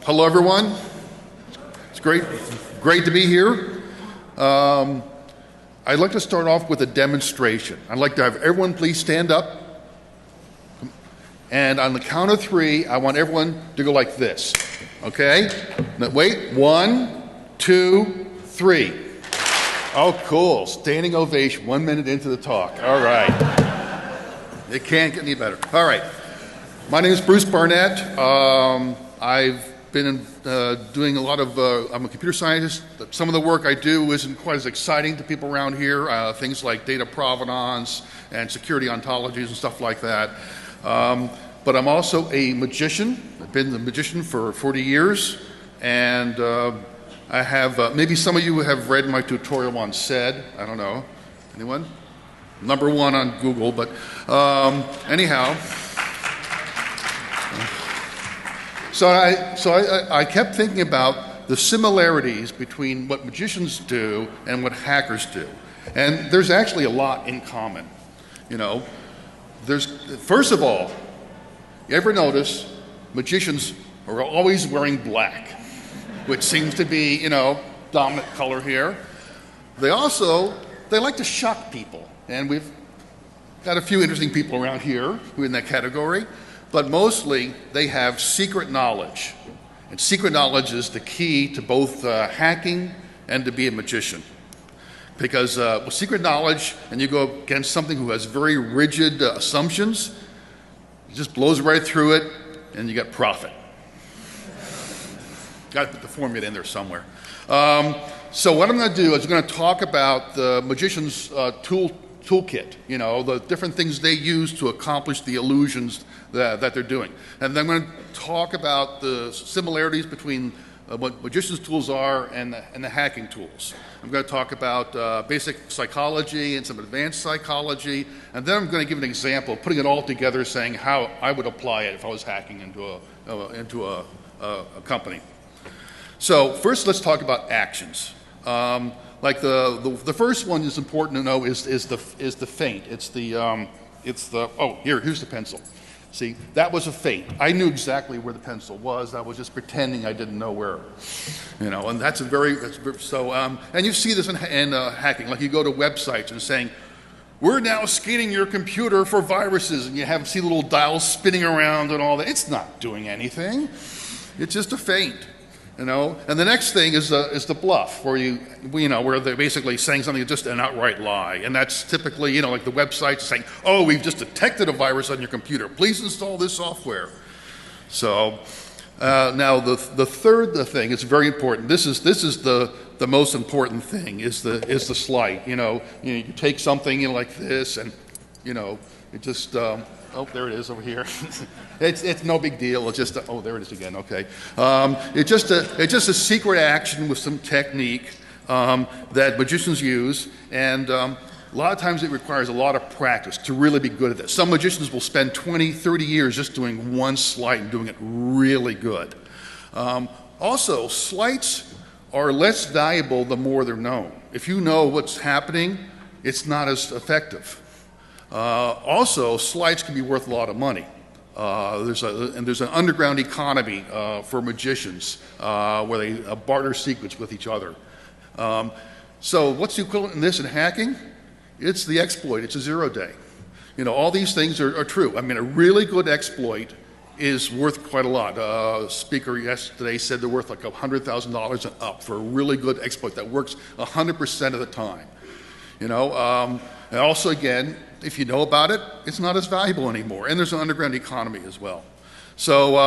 Hello, everyone. It's great to be here. I'd like to start off with a demonstration. I'd like to have everyone please stand up. And on the count of 3, I want everyone to go like this. Okay? Now, wait. 1, 2, 3. Oh, cool. Standing ovation 1 minute into the talk. All right. It can't get any better. All right. My name is Bruce Barnett. I've been doing a lot of, I'm a computer scientist. Some of the work I do isn't quite as exciting to people around here. Things like data provenance and security ontologies and stuff like that. But I'm also a magician. I've been a magician for 40 years. And I have, maybe some of you have read my tutorial on SED. I don't know. Anyone? #1 on Google, but anyhow. So I kept thinking about the similarities between what magicians do and what hackers do. And there's actually a lot in common. You know, first of all, you ever notice magicians are always wearing black, which seems to be, you know, dominant color here. They like to shock people. And we've got a few interesting people around here who are in that category. But mostly, they have secret knowledge. And secret knowledge is the key to both hacking and to be a magician. Because with secret knowledge, and you go against something who has very rigid assumptions, it just blows right through it, and you get profit. Got to put the formula in there somewhere. So what I'm going to do is I'm going to talk about the magician's toolkit, you know, the different things they use to accomplish the illusions that they're doing. And then I'm going to talk about the similarities between what magician's tools are and the hacking tools. I'm going to talk about basic psychology and some advanced psychology, and then I'm going to give an example, putting it all together, saying how I would apply it if I was hacking into a company. So first, let's talk about actions. Like the first one is important to know is the feint. It's the oh, here's the pencil. See, that was a feint. I knew exactly where the pencil was. I was just pretending I didn't know where, you know. And that's so. And you see this in hacking. Like you go to websites and saying, "We're now scanning your computer for viruses," and you see little dials spinning around and all that. It's not doing anything. It's just a feint. You know, and the next thing is the bluff, where they're basically saying something that's just an outright lie, and that's typically, you know, like the website saying, "Oh, we've just detected a virus on your computer. Please install this software." So now the third thing is very important. This is the most important thing is the sleight. You take something like this, and it just. Oh, there it is over here. It's no big deal. It's just oh, there it is again. Okay, it's just a secret action with some technique that magicians use, and a lot of times it requires a lot of practice to really be good at this. Some magicians will spend 20, 30 years just doing one sleight and doing it really good. Also, sleights are less valuable the more they're known. If you know what's happening, it's not as effective. Also, sleights can be worth a lot of money. There's an underground economy for magicians where they barter secrets with each other. So what's the equivalent in this in hacking? It's the exploit. It's a 0-day. All these things are true. I mean, a really good exploit is worth quite a lot. A speaker yesterday said they're worth like $100,000 and up for a really good exploit that works 100% of the time. And also, again, if you know about it, it's not as valuable anymore. And there's an underground economy as well. So,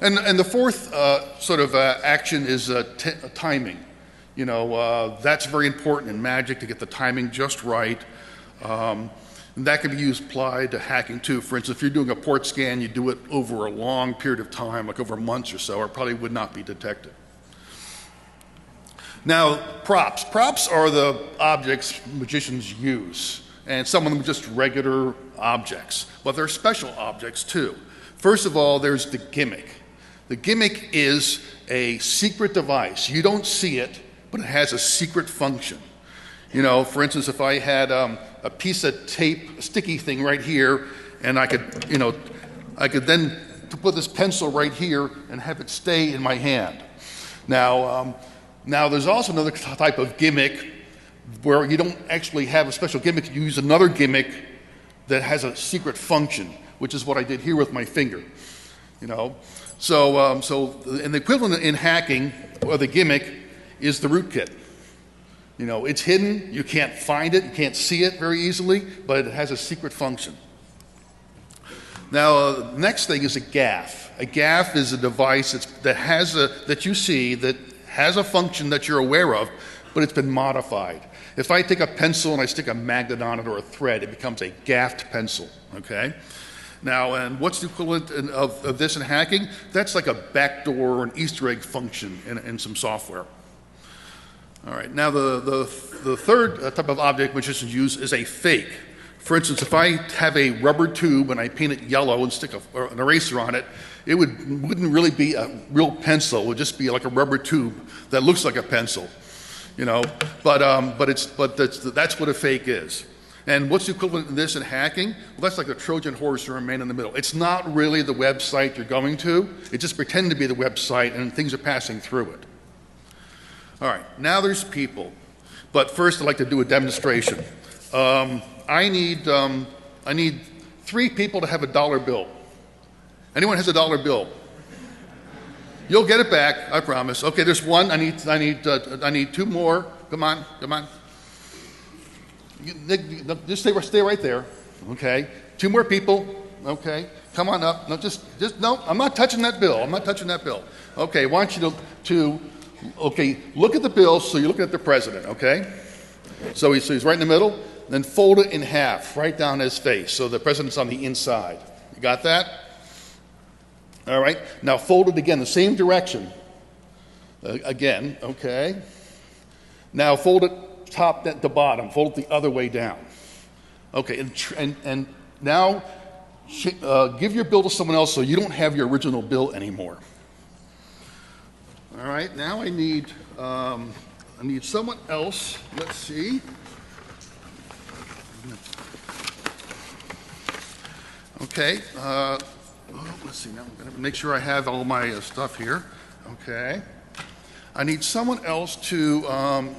and the fourth sort of action is timing. That's very important in magic to get the timing just right. And that can be applied to hacking too. For instance, if you're doing a port scan, you do it over a long period of time, like over months or so, or it probably would not be detected. Now, props. Props are the objects magicians use. And some of them are just regular objects. But they're special objects too. First of all, there's the gimmick. The gimmick is a secret device. You don't see it, but it has a secret function. For instance, if I had a piece of tape, a sticky thing right here, and I could then to put this pencil right here and have it stay in my hand. Now, now there's also another type of gimmick where you don't actually have a special gimmick. You use another gimmick that has a secret function, which is what I did here with my finger. You know, so and the equivalent in hacking or the gimmick is the rootkit. You know, it's hidden. You can't find it. You can't see it very easily, but it has a secret function. Now, the next thing is a gaff. A gaff is a device that you see that has a function that you're aware of, but it's been modified. If I take a pencil and I stick a magnet on it or a thread, it becomes a gaffed pencil, okay? Now, and what's the equivalent of this in hacking? That's like a backdoor or an Easter egg function in some software. All right, now the third type of object magicians use is a fake. For instance, if I have a rubber tube and I paint it yellow and stick an eraser on it, it wouldn't really be a real pencil. It would just be like a rubber tube that looks like a pencil, you know. But that's what a fake is. And what's the equivalent of this in hacking? Well, that's like a Trojan horse or a man in the middle. It's not really the website you're going to. It just pretends to be the website, and things are passing through it. All right, now there's people. But first, I'd like to do a demonstration. I need 3 people to have a dollar bill. Anyone has a dollar bill? You'll get it back, I promise. Okay, there's one. I need 2 more. Come on. Just stay right there. Okay. 2 more people. Okay. Come on up. No, just no. I'm not touching that bill. Okay. I want you to look at the bill. So you're looking at the president. Okay. So he's right in the middle. Then fold it in half, right down his face, so the president's on the inside. You got that? All right. Now fold it again, the same direction. Again, okay. Now fold it top to bottom. Fold it the other way down. Okay, and now give your bill to someone else so you don't have your original bill anymore. All right. Now I need someone else. Let's see. Okay, let's see, now I'm going to make sure I have all my stuff here. Okay, I need someone else to,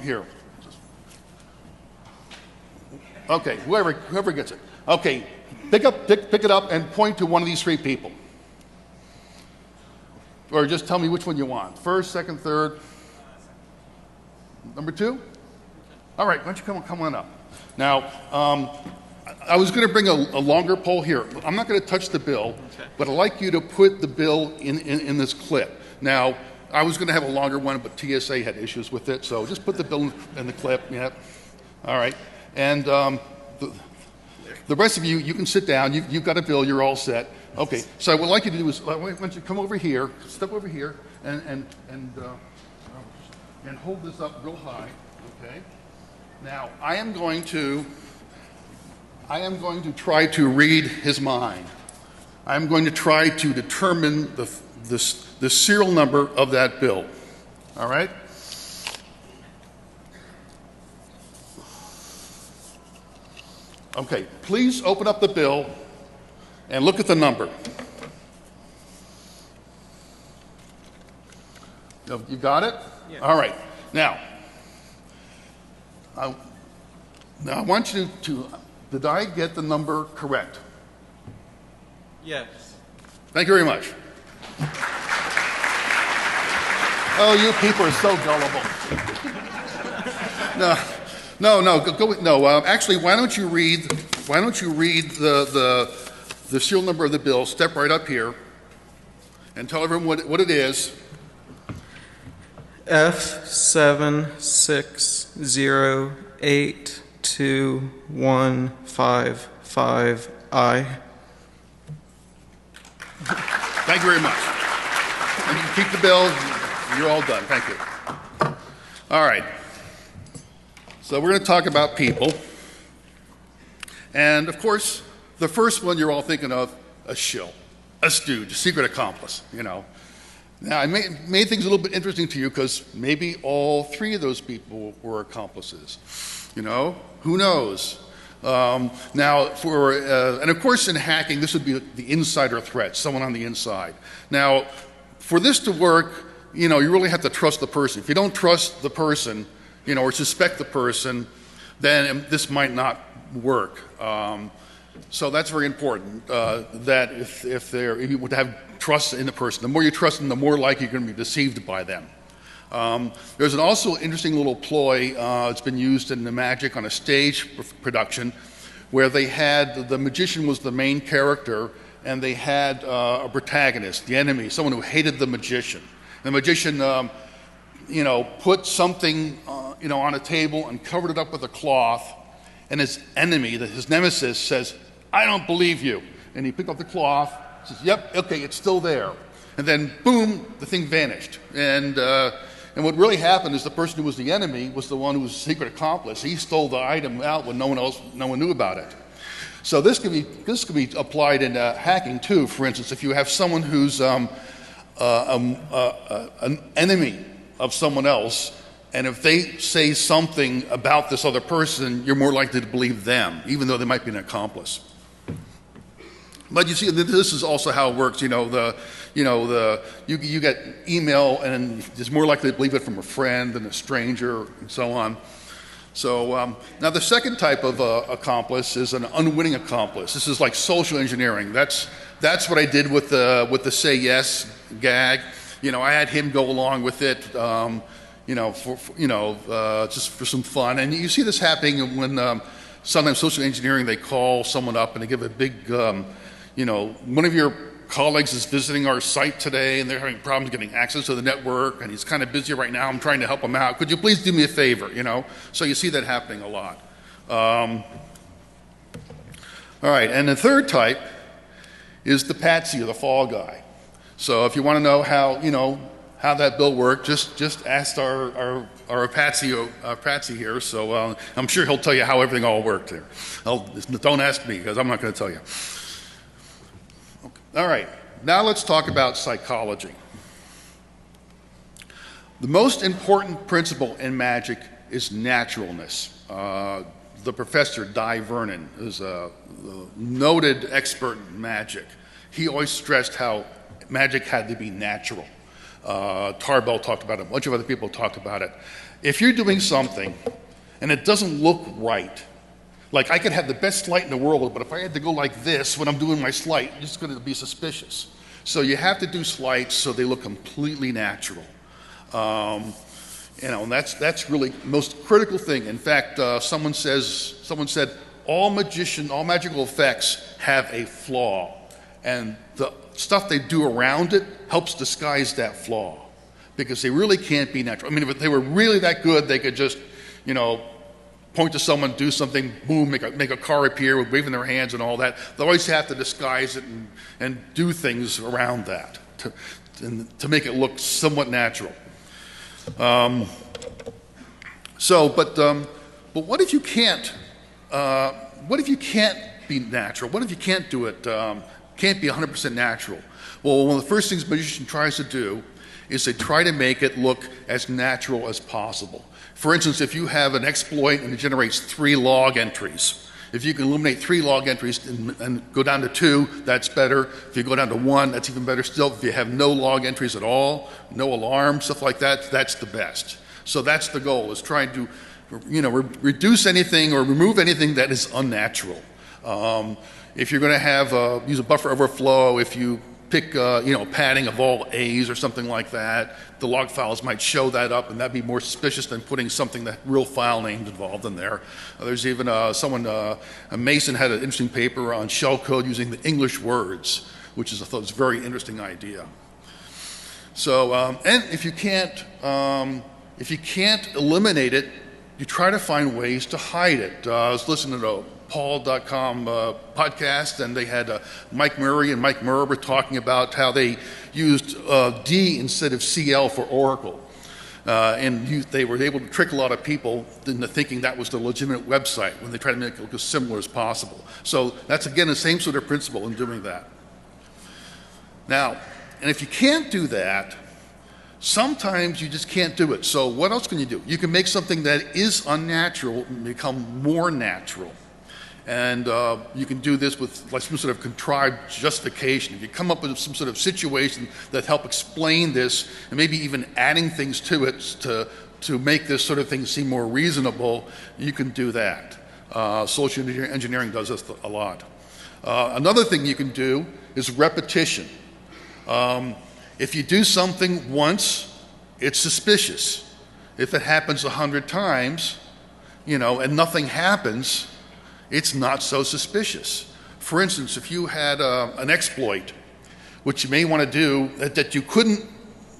here. Okay, whoever gets it. Okay, pick it up and point to one of these 3 people. Or just tell me which one you want. First, second, third. Number 2? All right, why don't you come on up. Now, I was going to bring a longer pole here. I'm not going to touch the bill, but I'd like you to put the bill in this clip. Now, I was going to have a longer one, but TSA had issues with it, so just put the bill in the clip. Yeah. All right. And the rest of you, you can sit down. You've got a bill. You're all set. Okay. So what I'd like you to do is, why don't you come over here, step over here, and hold this up real high. Okay. Now, I am going to try to read his mind. I'm going to try to determine the serial number of that bill. All right? Okay, please open up the bill and look at the number. You got it? Yeah. All right. Now I want you to, did I get the number correct? Yes. Thank you very much. Oh, you people are so gullible. No. Actually, why don't you read the serial number of the bill? Step right up here and tell everyone what it is. F760821555I. Thank you very much. And you can keep the bill. You're all done. Thank you. All right. So we're going to talk about people. And, of course, the first one you're all thinking of, a shill, a stooge, a secret accomplice, you know. Now, I made things a little bit interesting to you because maybe all 3 of those people were accomplices. You know, who knows? Now, and of course in hacking, this would be the insider threat, someone on the inside. Now, for this to work, you really have to trust the person. If you don't trust the person, or suspect the person, then this might not work. So that's very important, that if you would have trust in the person. The more you trust them, the more likely you're going to be deceived by them. There's also interesting little ploy. It's been used in the magic on a stage production where they had, the magician was the main character, and they had a protagonist, the enemy, someone who hated the magician. The magician, put something, on a table and covered it up with a cloth, and his enemy, his nemesis, says, "I don't believe you." And he picked up the cloth, says, "Yep, okay, it's still there." And then, boom, the thing vanished. And what really happened is the person who was the enemy was the one who was a secret accomplice. He stole the item out when no one knew about it. So this could be applied in hacking too. For instance, if you have someone who's an enemy of someone else, and if they say something about this other person, you're more likely to believe them, even though they might be an accomplice. But you see, this is also how it works. You get email, and it's more likely to believe it from a friend than a stranger, and so on. So now the second type of accomplice is an unwitting accomplice. This is like social engineering. That's what I did with the say yes gag. I had him go along with it. Just for some fun. And you see this happening when sometimes social engineering, they call someone up and they give a big, one of your colleagues is visiting our site today and they're having problems getting access to the network and he's kind of busy right now. I'm trying to help him out. Could you please do me a favor, So you see that happening a lot. All right, and the third type is the patsy or the fall guy. So if you want to know how that bill worked, just ask our patsy here. So I'm sure he'll tell you how everything all worked here. Don't ask me because I'm not going to tell you. Okay. All right, now let's talk about psychology. The most important principle in magic is naturalness. The professor, Di Vernon, is a noted expert in magic. He always stressed how magic had to be natural. Tarbell talked about it, a bunch of other people talked about it. If you're doing something and it doesn't look right, like I could have the best sleight in the world, but if I had to go like this when I'm doing my sleight, it's going to be suspicious. So you have to do sleights so they look completely natural. And that's really the most critical thing. In fact, someone said all magical effects have a flaw, and the stuff they do around it helps disguise that flaw, because they really can't be natural. I mean, if they were really that good, they could just, point to someone, do something, boom, make a car appear with waving their hands and all that. They always have to disguise it and do things around that to make it look somewhat natural. But what if you can't? What if you can't be natural? What if you can't do it? Can't be 100% natural? Well, one of the first things a magician tries to do is they try to make it look as natural as possible. For instance, if you have an exploit and it generates 3 log entries, if you can eliminate 3 log entries and go down to 2, that's better. If you go down to 1, that's even better still. If you have no log entries at all, no alarm, stuff like that, that's the best. So that's the goal, is trying to reduce anything or remove anything that is unnatural. If you're going to have use a buffer overflow, if you pick padding of all A's or something like that, the log files might show that up, and that'd be more suspicious than putting something that real file names involved in there. There's even a Mason had an interesting paper on shell code using the English words, which is a very interesting idea. So, and if you can't eliminate it, you try to find ways to hide it. I was listening to Paul.com podcast, and they had Mike Murray and Mike Murray were talking about how they used D instead of CL for Oracle. And they were able to trick a lot of people into thinking that was the legitimate website when they tried to make it look as similar as possible. So that's, again, the same sort of principle in doing that. Now, and if you can't do that, sometimes you just can't do it. So what else can you do? You can make something that is unnatural become more natural. And you can do this with like some sort of contrived justification. If you come up with some sort of situation that help explain this, and maybe even adding things to it to make this sort of thing seem more reasonable, you can do that. Social engineering does this a lot. Another thing you can do is repetition. If you do something once, it's suspicious. If it happens 100 times, and nothing happens, it's not so suspicious. For instance, if you had an exploit, which you may want to do that you couldn't,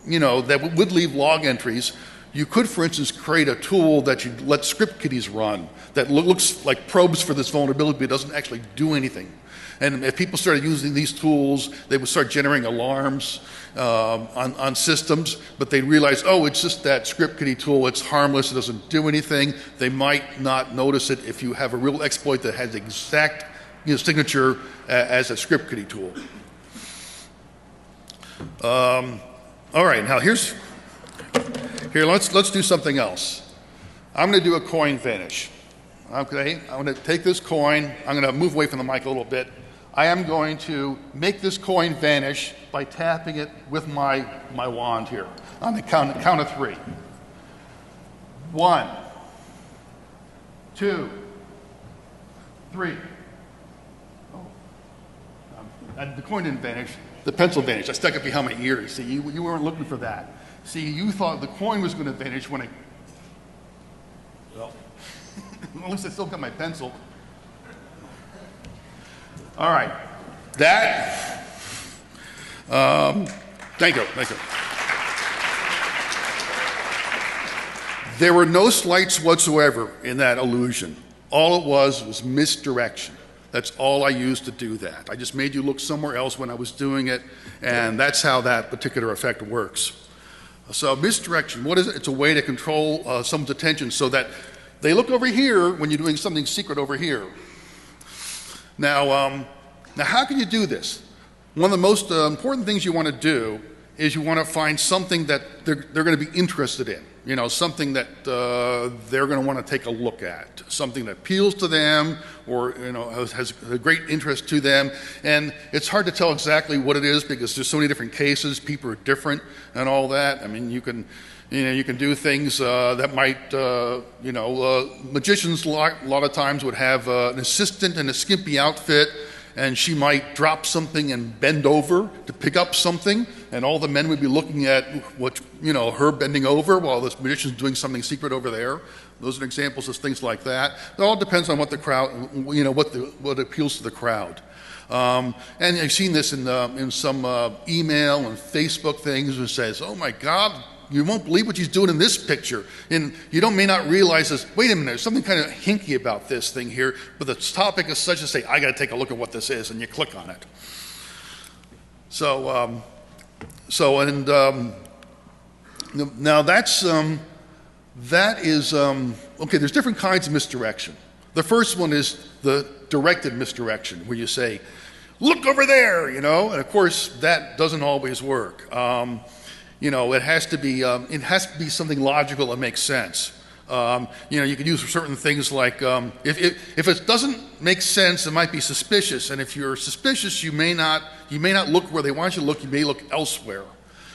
that would leave log entries, you could, for instance, create a tool that you let script kiddies run that looks like probes for this vulnerability but doesn't actually do anything. And if people started using these tools, they would start generating alarms on systems, but they realize, oh, it's just that script kiddie tool, it's harmless, it doesn't do anything. They might not notice it if you have a real exploit that has the exact signature as a script kiddie tool. All right, now here, let's do something else. I'm going to do a coin vanish. Okay, I'm going to take this coin, I'm going to move away from the mic a little bit. I am going to make this coin vanish by tapping it with my wand here on the count of 3. 1, 2, 3. Oh, and the coin didn't vanish. The pencil vanished. I stuck it behind my ear. See, you weren't looking for that. See, you thought the coin was going to vanish when well, at least I still got my pencil. All right, thank you. There were no slights whatsoever in that illusion. All it was misdirection. That's all I used to do that. I just made you look somewhere else when I was doing it, and that's how that particular effect works. So misdirection, what is it? It's a way to control someone's attention so that they look over here when you're doing something secret over here. Now how can you do this? One of the most important things you want to do is you want to find something that they're going to be interested in. Something that they're going to want to take a look at, something that appeals to them or has a great interest to them. And it's hard to tell exactly what it is because there's so many different cases, people are different and all that. I mean, you can do things that might, magicians a lot of times would have an assistant in a skimpy outfit, and she might drop something and bend over to pick up something, and all the men would be looking at her bending over while this magician's doing something secret over there. Those are examples of things like that. It all depends on what the crowd, what appeals to the crowd. And I've seen this in some email and Facebook things that says, "Oh my God, you won't believe what she's doing in this picture." And you may not realize this, wait a minute, there's something kind of hinky about this thing here, but the topic is such as say, I got to take a look at what this is, and you click on it. Now that is, okay, there's different kinds of misdirection. The first one is the directed misdirection, where you say, look over there, and of course that doesn't always work. It has to be something logical that makes sense. You can use certain things like if it doesn't make sense, it might be suspicious, and if you're suspicious, you may not look where they want you to look. You may look elsewhere.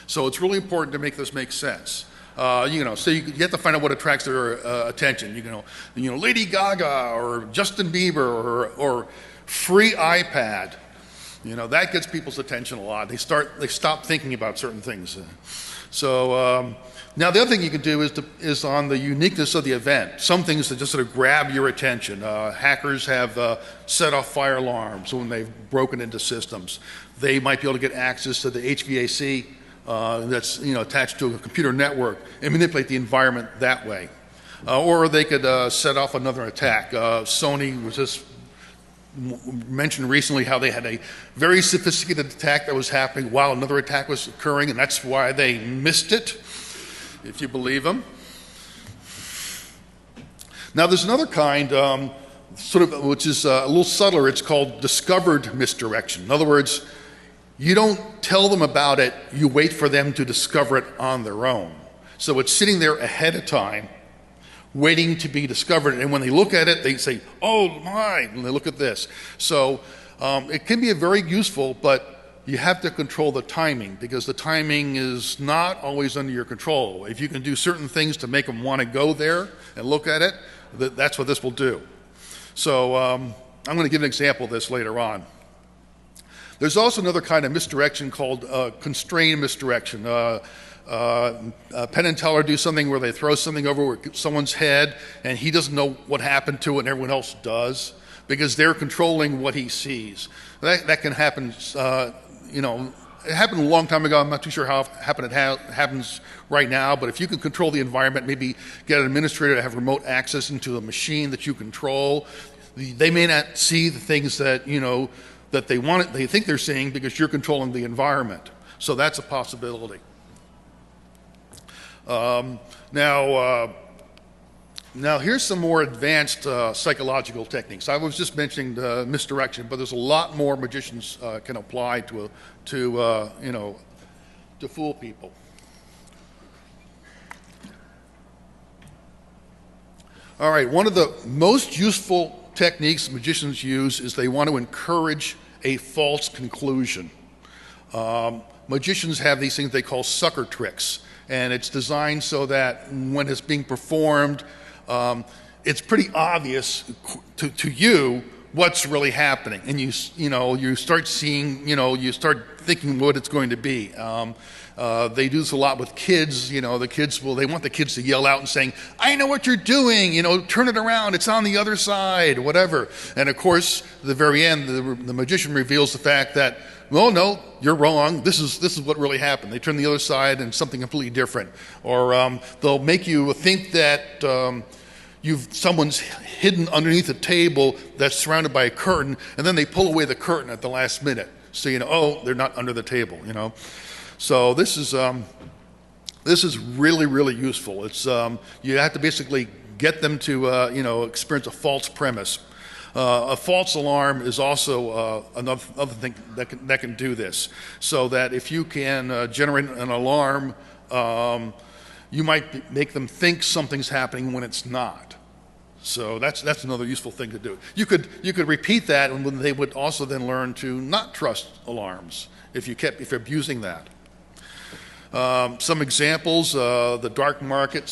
So it's really important to make this make sense. So you have to find out what attracts their attention. Lady Gaga or Justin Bieber or free iPad. That gets people's attention a lot. They stop thinking about certain things. Now the other thing you can do is on the uniqueness of the event. Some things that just sort of grab your attention. Hackers have set off fire alarms when they've broken into systems. They might be able to get access to the HVAC that's attached to a computer network and manipulate the environment that way. Or they could set off another attack. Sony was just mentioned recently how they had a very sophisticated attack that was happening while another attack was occurring, and that's why they missed it, if you believe them. Now there's another kind, which is a little subtler. It's called discovered misdirection. In other words, you don't tell them about it, you wait for them to discover it on their own. So it's sitting there ahead of time, waiting to be discovered. And when they look at it, they say, oh my, and they look at this. So it can be very useful, but you have to control the timing, because the timing is not always under your control. If you can do certain things to make them want to go there and look at it, that's what this will do. So I'm going to give an example of this later on. There's also another kind of misdirection called constrained misdirection. Penn and Teller do something where they throw something over someone's head and he doesn't know what happened to it and everyone else does, because they're controlling what he sees. That can happen, it happened a long time ago. I'm not too sure how it happens right now, but if you can control the environment, maybe get an administrator to have remote access into a machine that you control, they may not see the things that, that they think they're seeing, because you're controlling the environment. So that's a possibility. Now here's some more advanced psychological techniques. I was just mentioning misdirection, but there's a lot more magicians can apply to fool people. All right, one of the most useful techniques magicians use is they want to encourage a false conclusion. Magicians have these things they call sucker tricks, and it's designed so that when it's being performed, it's pretty obvious to you what's really happening, and you start seeing, you start thinking what it's going to be. They do this a lot with kids. The kids they want the kids to yell out and saying, "I know what you're doing. Turn it around. It's on the other side," whatever. And of course, at the very end, the magician reveals the fact that, well, no, you're wrong. This is what really happened. They turn the other side and something completely different. Or they'll make you think that someone's hidden underneath a table that's surrounded by a curtain, and then they pull away the curtain at the last minute. So oh, they're not under the table. So this is really, really useful. It's you have to basically get them to experience a false premise. A false alarm is also another thing that can do this. So that if you can generate an alarm, you might make them think something's happening when it's not. So that's another useful thing to do. You could repeat that, and they would also then learn to not trust alarms if you're abusing that. Some examples: the dark market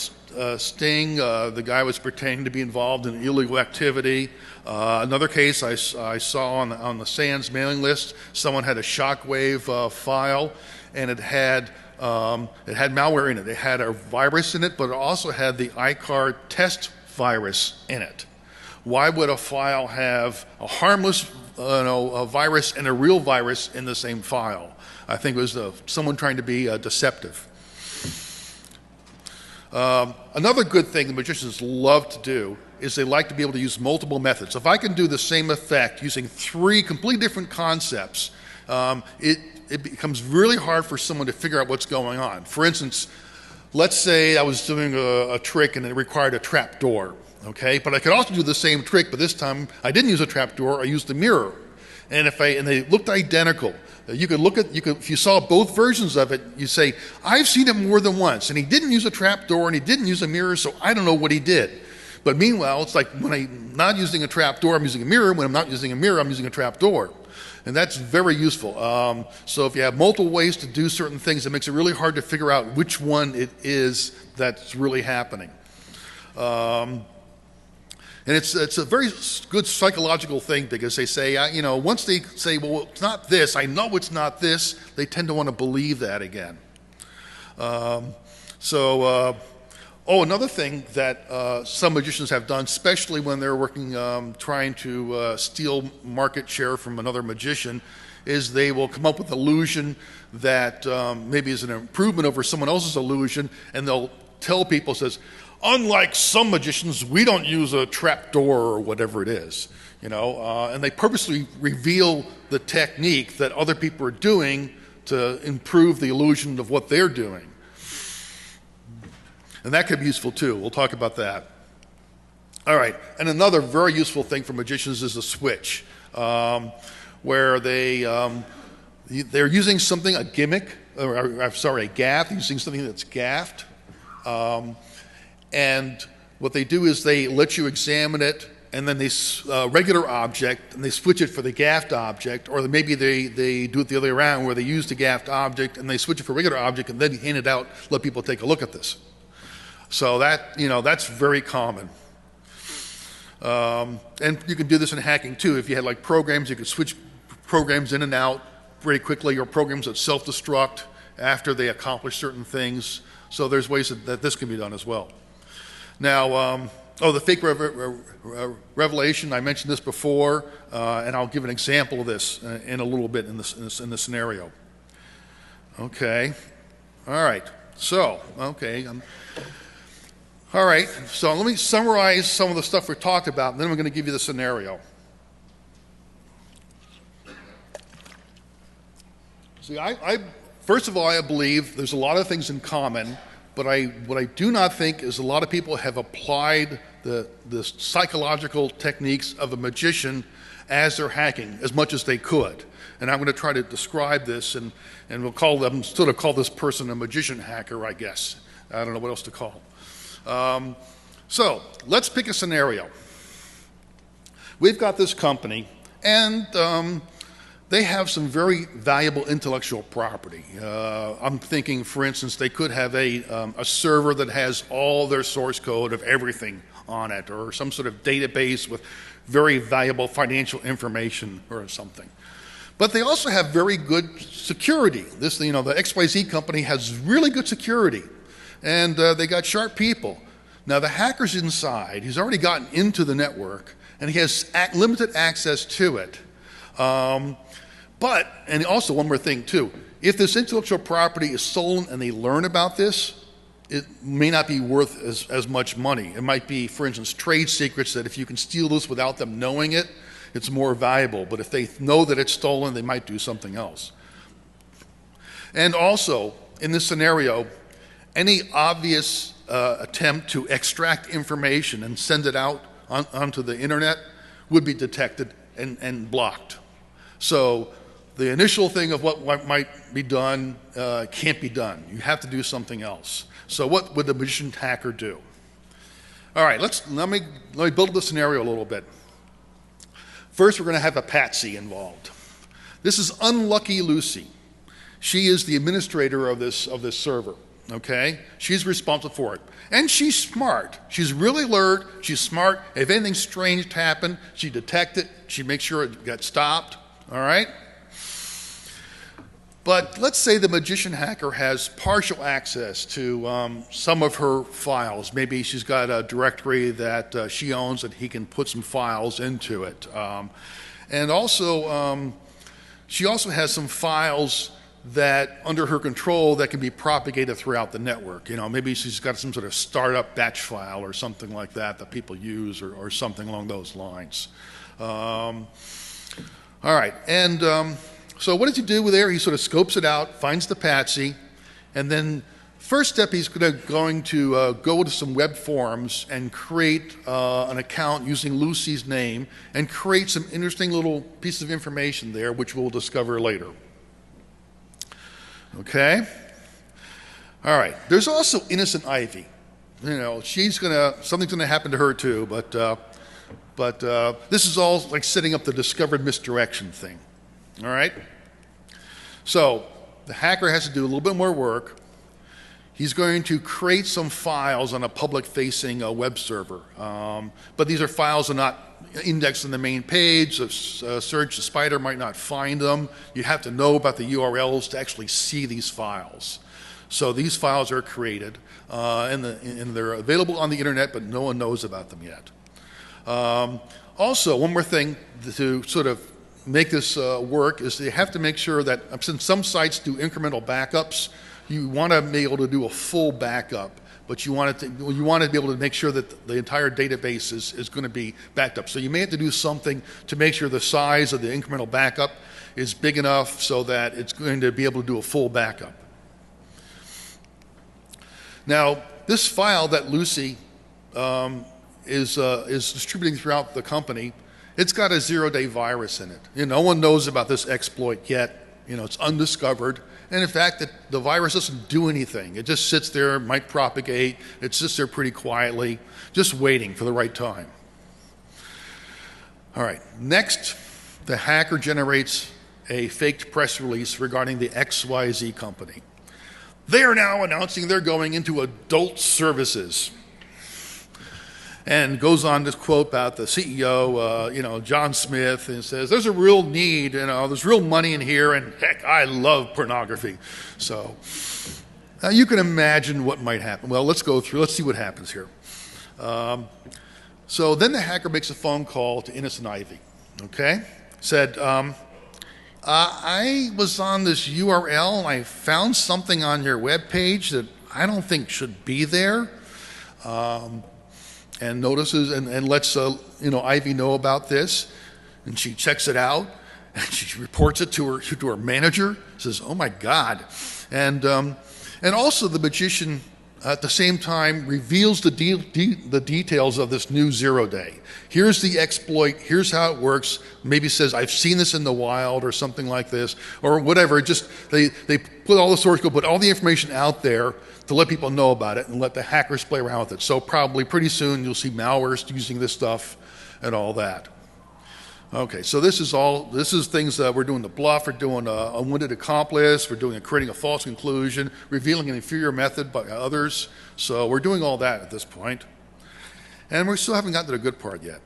sting. The guy was pretending to be involved in illegal activity. Another case I saw on the SANS mailing list. Someone had a shockwave file, and it had malware in it. It had a virus in it, but it also had the iCar test virus in it. Why would a file have a harmless a virus and a real virus in the same file? I think it was someone trying to be deceptive. Another good thing the magicians love to do is they like to be able to use multiple methods. If I can do the same effect using 3 completely different concepts, it becomes really hard for someone to figure out what's going on. For instance, let's say I was doing a trick and it required a trap door, okay? But I could also do the same trick, but this time I didn't use a trap door, I used a mirror. And they looked identical. If you saw both versions of it, you say, I've seen it more than once, and he didn't use a trap door and he didn't use a mirror, so I don't know what he did. But meanwhile, it's like when I'm not using a trap door, I'm using a mirror. When I'm not using a mirror, I'm using a trap door. And that's very useful. So if you have multiple ways to do certain things, it makes it really hard to figure out which one it is that's really happening. And it's a very good psychological thing, because they say, once they say, well, it's not this, I know it's not this, they tend to want to believe that again. Another thing that some magicians have done, especially when they're working, trying to steal market share from another magician, is they will come up with an illusion that maybe is an improvement over someone else's illusion, and they'll tell people, says, unlike some magicians, we don't use a trap door or whatever it is, and they purposely reveal the technique that other people are doing to improve the illusion of what they're doing. And that could be useful too. We'll talk about that. All right, and another very useful thing for magicians is a switch, where they're using something, a gimmick, a gaff, using something that's gaffed. And what they do is they let you examine it, and then they regular object, and they switch it for the gaffed object, or maybe they do it the other way around, where they use the gaffed object and they switch it for regular object, and then hand it out, let people take a look at this. So that, that's very common. And you can do this in hacking too. If you had like programs, you could switch programs in and out very quickly, or programs that self-destruct after they accomplish certain things. So there's ways that this can be done as well. Now, the fake revelation, I mentioned this before, and I'll give an example of this in a little bit in this scenario. Okay. All right. So, okay. All right. So let me summarize some of the stuff we talked about, and then I'm going to give you the scenario. See, first of all, I believe there's a lot of things in common, but what I do not think is a lot of people have applied the psychological techniques of a magician as they're hacking as much as they could. And I'm going to try to describe this, and we'll call this person a magician hacker, I guess. I don't know what else to call. So let's pick a scenario. We've got this company, and they have some very valuable intellectual property. I'm thinking, for instance, they could have a server that has all their source code of everything on it, or some sort of database with very valuable financial information or something. But they also have very good security. The XYZ company has really good security, and they got sharp people. Now the hacker's inside. He's already gotten into the network, and he has limited access to it. And also one more thing too, if this intellectual property is stolen and they learn about this, it may not be worth as much money. It might be, for instance, trade secrets that if you can steal this without them knowing it, it's more valuable. But if they know that it's stolen, they might do something else. And also, in this scenario, any obvious attempt to extract information and send it out onto the internet would be detected and blocked. So the initial thing of what might be done can't be done. You have to do something else. So what would the magician hacker do? All right, let me build the scenario a little bit. First, we're going to have a patsy involved. This is Unlucky Lucy. She is the administrator of this server. Okay, she's responsible for it, and she's smart. She's really alert. She's smart. If anything strange happened, she'd detect it. She'd make sure it got stopped. All right. But let's say the magician hacker has partial access to some of her files. Maybe she's got a directory that she owns that he can put some files into it. And also, she also has some files that under her control that can be propagated throughout the network. Maybe she's got some sort of startup batch file or something like that people use, or something along those lines. All right, and so what does he do with there? He sort of scopes it out, finds the patsy, and then first step he's going to go to some web forums and create an account using Lucy's name and create some interesting little pieces of information there, which we'll discover later. Okay? All right. There's also Innocent Ivy. Something's gonna happen to her too, but this is all like setting up the discovered misdirection thing. All right? So the hacker has to do a little bit more work. He's going to create some files on a public-facing web server. But these are files that are not indexed on the main page. Search the spider might not find them. You have to know about the URLs to actually see these files. So these files are created, and they're available on the internet, but no one knows about them yet. Also, one more thing to sort of make this work is you have to make sure that, since some sites do incremental backups, you want to be able to do a full backup, but you want to be able to make sure that the entire database is going to be backed up. So you may have to do something to make sure the size of the incremental backup is big enough so that it's going to be able to do a full backup. Now, this file that Lucy is distributing throughout the company, it's got a 0-day virus in it. No one knows about this exploit yet. It's undiscovered. And in fact, the virus doesn't do anything. It just sits there, might propagate. It sits there pretty quietly, just waiting for the right time. All right, next, the hacker generates a faked press release regarding the XYZ company. They are now announcing they're going into adult services. And goes on to quote about the CEO, John Smith, and says, there's a real need, there's real money in here, and heck, I love pornography. So you can imagine what might happen. Well, let's see what happens here. So then the hacker makes a phone call to Innocent Ivy, okay? Said, I was on this URL, and I found something on your webpage that I don't think should be there. And notices and lets Ivy know about this, and she checks it out, and she reports it to her manager. Says, "Oh my God!" And also the magician at the same time reveals the details of this new 0-day. Here's the exploit. Here's how it works. Maybe says, "I've seen this in the wild," or something like this, or whatever. Just they put all the source code, put all the information out there to let people know about it and let the hackers play around with it. So probably pretty soon you'll see malwares using this stuff and all that. Okay, so this is things that we're doing the bluff, we're doing a unwitting accomplice, creating a false conclusion, revealing an inferior method by others. So we're doing all that at this point. And we still haven't gotten to the good part yet.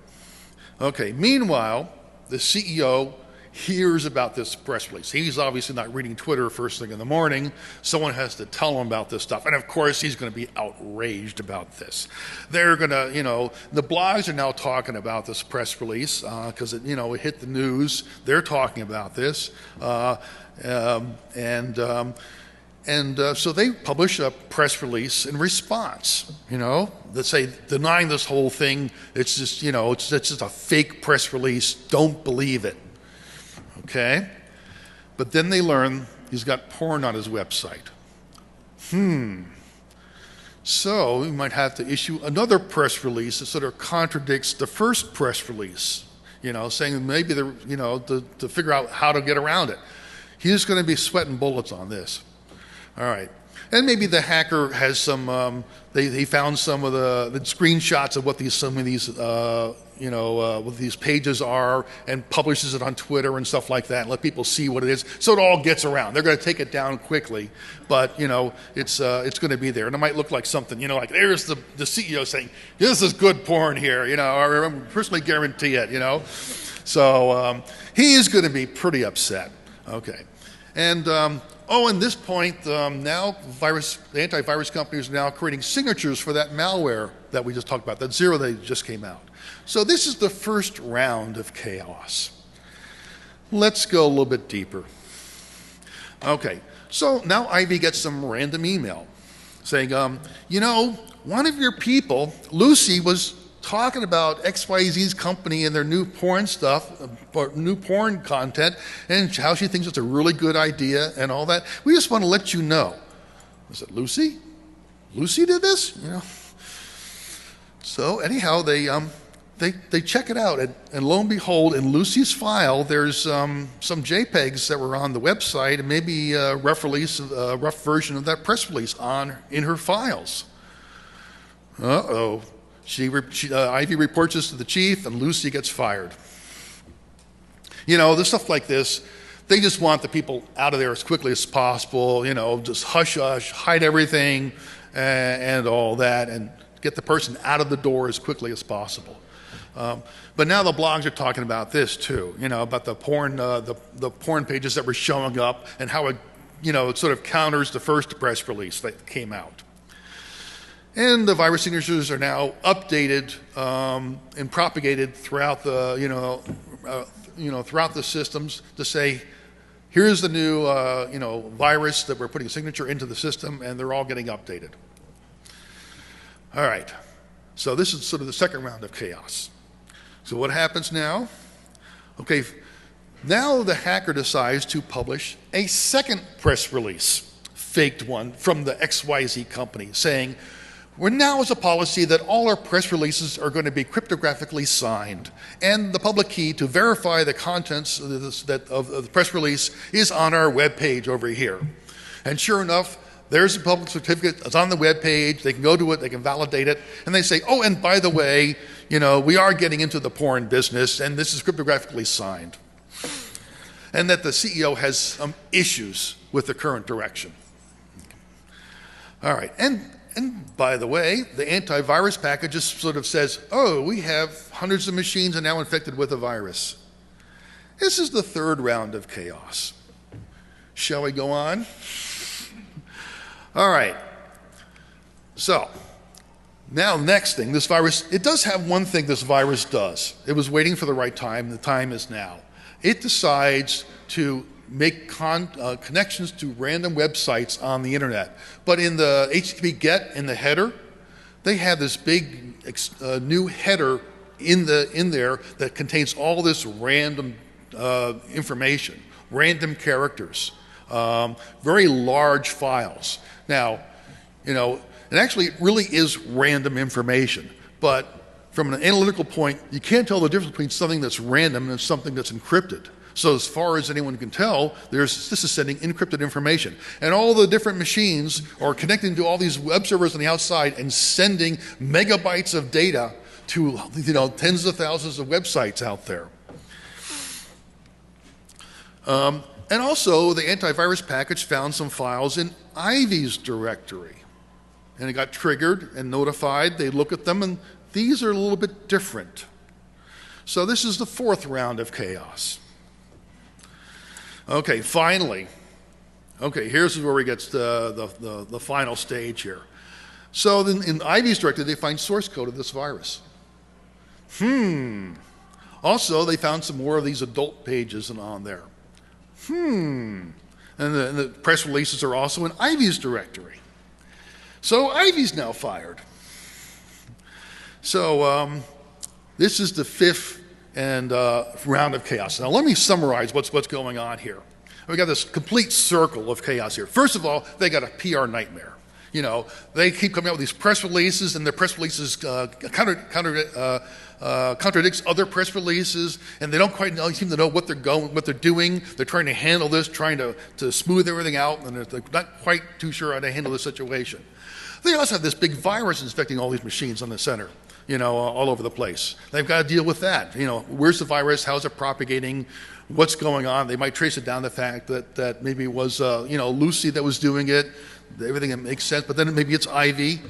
Okay, meanwhile, the CEO hears about this press release. He's obviously not reading Twitter first thing in the morning. Someone has to tell him about this stuff. And of course, he's going to be outraged about this. They're going to, the blogs are now talking about this press release because it hit the news. They're talking about this. So they publish a press release in response, that say, denying this whole thing. It's just, it's just a fake press release. Don't believe it. Okay? But then they learn he's got porn on his website. So we might have to issue another press release that sort of contradicts the first press release, saying maybe to figure out how to get around it. He's going to be sweating bullets on this. All right. And maybe the hacker has some, they found some of the screenshots of what what these pages are and publishes it on Twitter and stuff like that and let people see what it is. So it all gets around. They're going to take it down quickly, but, it's going to be there. And it might look like something, like there's the CEO saying, this is good porn here, I personally guarantee it, So he is going to be pretty upset. Okay. And, at this point, now the antivirus companies are now creating signatures for that malware that we just talked about, that 0-day just came out. So this is the first round of chaos. Let's go a little bit deeper. Okay, so now Ivy gets some random email saying, one of your people, Lucy, was talking about XYZ's company and their new porn stuff, or new porn content, and how she thinks it's a really good idea and all that. We just want to let you know. Was it Lucy? Lucy did this? So anyhow, they check it out, and lo and behold, in Lucy's file, there's some JPEGs that were on the website, and maybe a rough version of that press release in her files. Uh-oh. Ivy reports this to the chief, and Lucy gets fired. The stuff like this, they just want the people out of there as quickly as possible, just hush-hush, hide everything, and all that, and get the person out of the door as quickly as possible. But now the blogs are talking about this too, about the porn pages that were showing up and how it sort of counters the first press release that came out. And the virus signatures are now updated and propagated throughout the throughout the systems to say, here's the new virus that we're putting a signature into the system, and they're all getting updated. All right. So this is sort of the second round of chaos. So what happens now? Okay, now the hacker decides to publish a second press release, faked one, from the XYZ company, saying, Where now is a policy that all our press releases are going to be cryptographically signed, and the public key to verify the contents of the press release is on our web page over here. And sure enough, there's a public certificate. It's on the web page. They can go to it. They can validate it. And they say, oh, and by the way, we are getting into the porn business, and this is cryptographically signed. And that the CEO has some issues with the current direction. All right. And by the way, the antivirus package just sort of says, oh, we have hundreds of machines are now infected with a virus. This is the third round of chaos. Shall we go on? All right. So, now next thing, this virus, it does have one thing this virus does. It was waiting for the right time. The time is now. It decides to make connections to random websites on the internet. But in the HTTP GET, in the header, they have this big new header in there that contains all this random information, random characters, very large files. Now, it actually really is random information, but from an analytical point, you can't tell the difference between something that's random and something that's encrypted. So as far as anyone can tell, this is sending encrypted information. And all the different machines are connecting to all these web servers on the outside and sending megabytes of data to tens of thousands of websites out there. And also, the antivirus package found some files in Ivy's directory. And it got triggered and notified. They look at them, and these are a little bit different. So this is the fourth round of chaos. Okay, finally. Okay, here's where we get the final stage here. So then in Ivy's directory, they find source code of this virus. Also, they found some more of these adult pages and on there. And the press releases are also in Ivy's directory. So Ivy's now fired. So this is the fifth round of chaos. Now let me summarize what's going on here. We got this complete circle of chaos here. First of all, they got a PR nightmare. They keep coming out with these press releases, and their press releases contradicts other press releases, and they don't quite seem to know what they're doing. They're trying to handle this, trying to smooth everything out, and they're not quite too sure how to handle the situation. They also have this big virus infecting all these machines on the center, all over the place. They've got to deal with that. Where's the virus? How's it propagating? What's going on? They might trace it down to the fact that maybe it was, Lucy that was doing it. Everything that makes sense, but then maybe it's Ivy.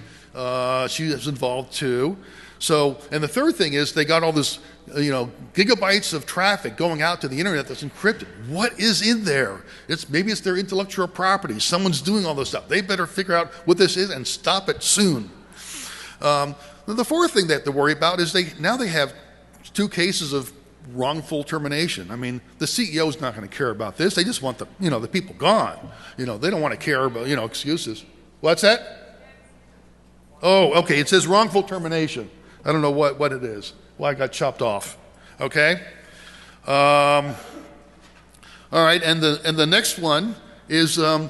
She was involved too. So, and the third thing is they got all this, gigabytes of traffic going out to the internet that's encrypted. What is in there? Maybe it's their intellectual property. Someone's doing all this stuff. They better figure out what this is and stop it soon. The fourth thing they have to worry about is they have 2 cases of wrongful termination. I mean, the CEO is not going to care about this. They just want the people gone. They don't want to care about, excuses. What's that? Oh, okay. It says wrongful termination. I don't know what it is. Well, I got chopped off. Okay. All right. And the next one is, now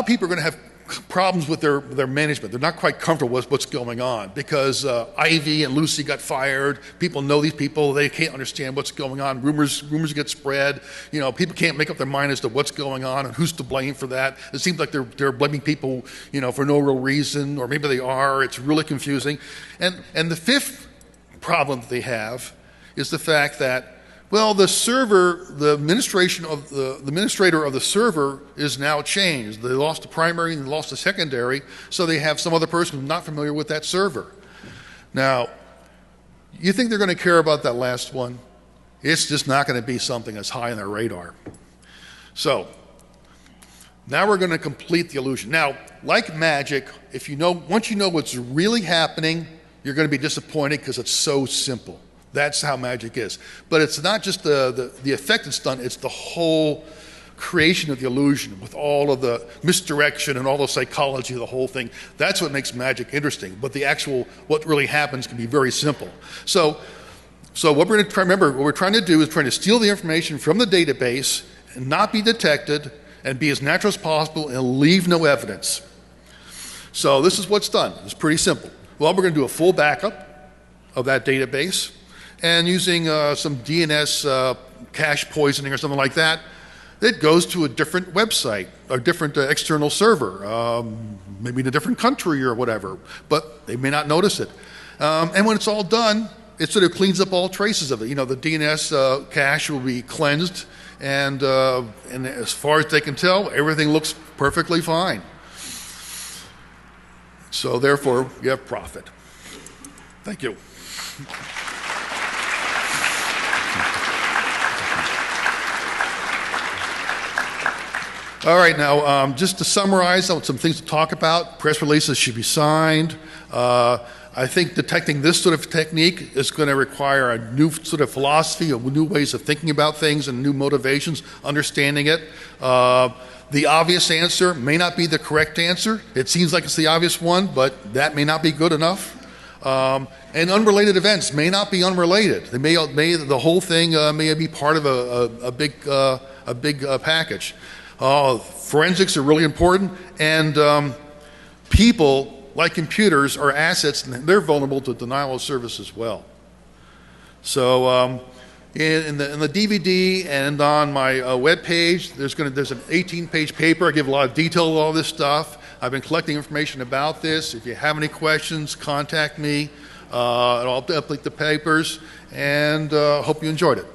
people are going to have problems with their management. They're not quite comfortable with what's going on because Ivy and Lucy got fired. People know these people. They can't understand what's going on. Rumors get spread. People can't make up their mind as to what's going on and who's to blame for that. It seems like they're blaming people, for no real reason, or maybe they are. It's really confusing. And the fifth problem that they have is the fact that the server, the administrator of the server is now changed. They lost the primary and they lost the secondary, so they have some other person who's not familiar with that server. Now, you think they're going to care about that last one? It's just not going to be something that's high on their radar. So, now we're going to complete the illusion. Now, like magic, once you know what's really happening, you're going to be disappointed because it's so simple. That's how magic is. But it's not just the effect it's done, it's the whole creation of the illusion with all of the misdirection and all the psychology of the whole thing. That's what makes magic interesting. But what really happens can be very simple. So what we're going to remember, what we're trying to do is trying to steal the information from the database and not be detected and be as natural as possible and leave no evidence. So this is what's done. It's pretty simple. Well, we're going to do a full backup of that database, and using some DNS cache poisoning or something like that, it goes to a different website, a different external server, maybe in a different country or whatever, but they may not notice it. And when it's all done, it sort of cleans up all traces of it. You know, the DNS cache will be cleansed, and as far as they can tell, everything looks perfectly fine. So therefore, you have profit. Thank you. All right, now just to summarize some things to talk about, press releases should be signed. I think detecting this sort of technique is going to require a new sort of philosophy, new ways of thinking about things and new motivations, understanding it. The obvious answer may not be the correct answer. It seems like it's the obvious one, but that may not be good enough. And unrelated events may not be unrelated. They the whole thing may be part of a big package. Forensics are really important, and people, like computers, are assets, and they're vulnerable to denial of service as well. So in the DVD and on my web page, there's an 18-page paper. I give a lot of detail to all this stuff. I've been collecting information about this. If you have any questions, contact me, and I'll update the papers, and hope you enjoyed it.